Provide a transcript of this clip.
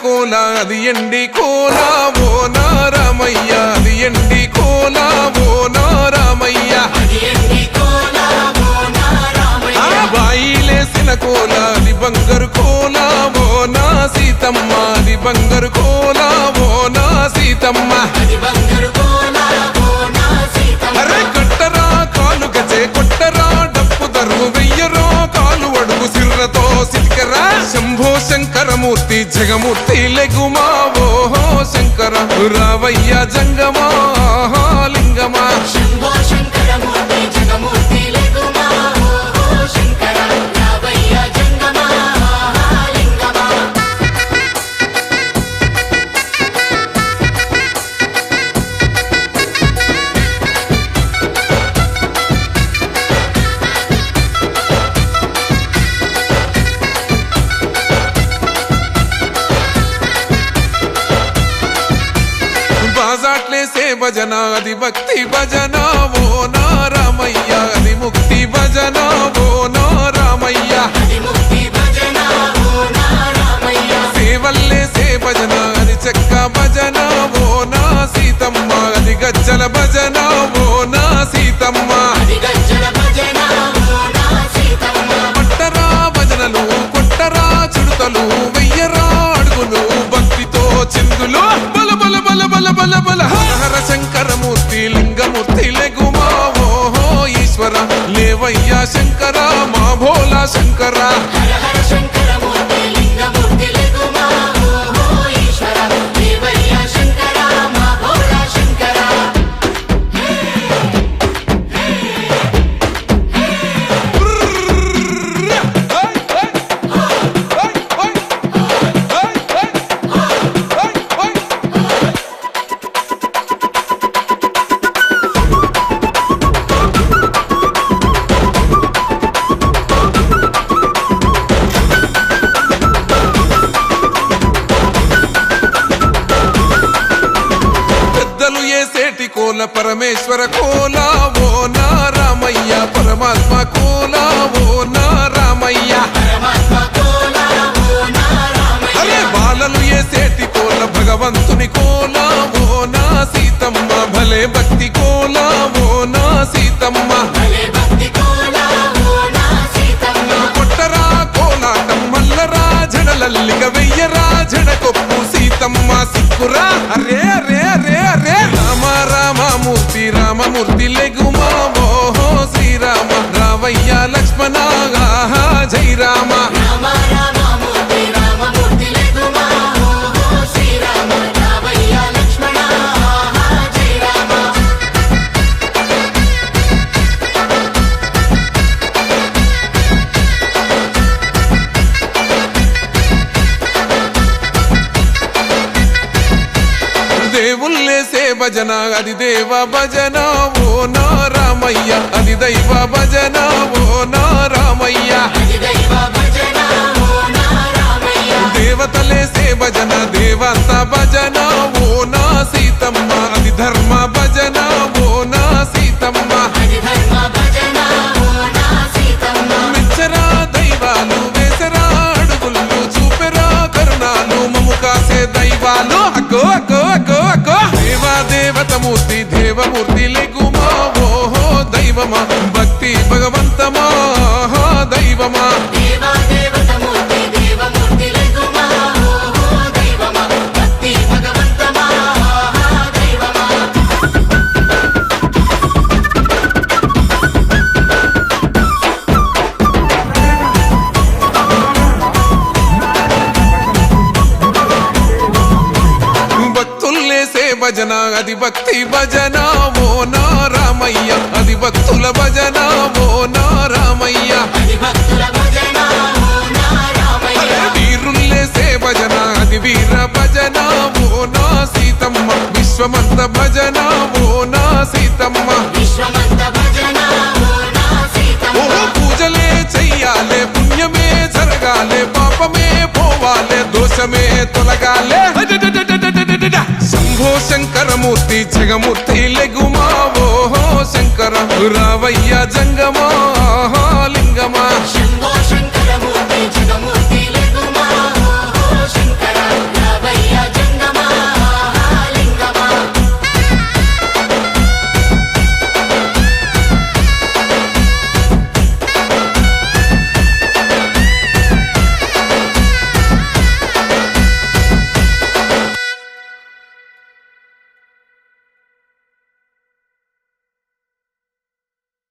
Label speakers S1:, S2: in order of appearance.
S1: కోల అది ఎండి కోల ఓ నారామయ్య అది ఎండి కోల ఓ నారామయ్య బాయిలేసిన కోల అది బంగారు కోల ఓ నా సీతమ్మ అది బంగారు కోల ఓ నా సీతమ్మ అరే కట్టరా కాలు గజే కొట్టరా డప్పు దరువు వెయ్యరో కాలు అడుగు సిర్రతో సిటికరా శంభో శంకరమూర్తి జగమూర్తి లెగుమా ఓహో శంకర రావయ్య జంగమా లింగమా శంభో శంకరమూర్తి జగమూర్తి లెగుమా ఓహో శంకర రావయ్య జంగమా లింగమా బాజాట్లేసే భజన అది భక్తి భజన ఓ నారామయ్య అది ముక్తి భజన ఓ నారామయ్య సేవల్లేసే భజన అది చెక్క భజన ఓ నా సీతమ్మ అది గజ్జల భజన ఓ నా సీతమ్మ పట్టరా భజనలు కొట్టరా చుడతలు వెయ్యరా అడుగులు భక్తితో చిందులు బల బల బల బల బల బల హర శంకరమూర్తి లింగమూర్తి లెగుమా ఓహో ఈశ్వర లేవయ్యా శంకర మా భోలా శంకర కోల పరమేశ్వర కోల ఓ నారామయ్య పరమాత్మ కోల ఓ నారామయ్య అరే బాలలు ఏసేటి కోల భగవంతుని కోల ఓ నా సీతమ్మ భలే భక్తి కోల ఓ నా సీతమ్మ కొట్టరా కోలాటం మల్లరా జడలల్లిగ వెయ్యరా జడకొప్పు సీతమ్మ సిక్కురా అరే అరే అరే అరే రామ రామమూర్తి రామమూర్తి లెగుమా ఓహో శ్రీరామ రావయ్య లక్ష్మణ జై రామ దేవుళ్ళేసే భజన అది దేవ భజన ఓ నారామయ్య అది దైవ భజన ఓ నారామయ్య దేవతలేసే భజన దేవత భజన ఓ నా సీతమ్మ అది ధర్మ భజన ఓ నా సీతమ్మ మెచ్చరా దైవాలు వేసరా అడుగులు చూపెరా కరుణాలు మము కాసే దైవాలు అక్కో అక్కో అక్కో అక్కో దేవత మూర్తి దేవమూర్తి లెగుమా ఓహో దైవమా భక్తి భగవంతమా దైవమా భజన అది భక్తి భజన ఓ నారామయ్య అది భక్తుల భజన ఓ నారామయ్య వీరుల్లేసే భజన అది వీర భజన ఓ నా సీతమ్మ విశ్వమంత భజన ఓ నా సీతమ్మ ఓ పూజలే చెయ్యాలే పుణ్యమే జరగాలే పాపమే పోవాలే దోషమే తొలగాలే శంభో శంకరమూర్తి జగమూర్తి లెగుమా ఓహో శంకర రావయ్య జంగమా లింగమా శంభో శంకరమూర్తి జగమూర్తి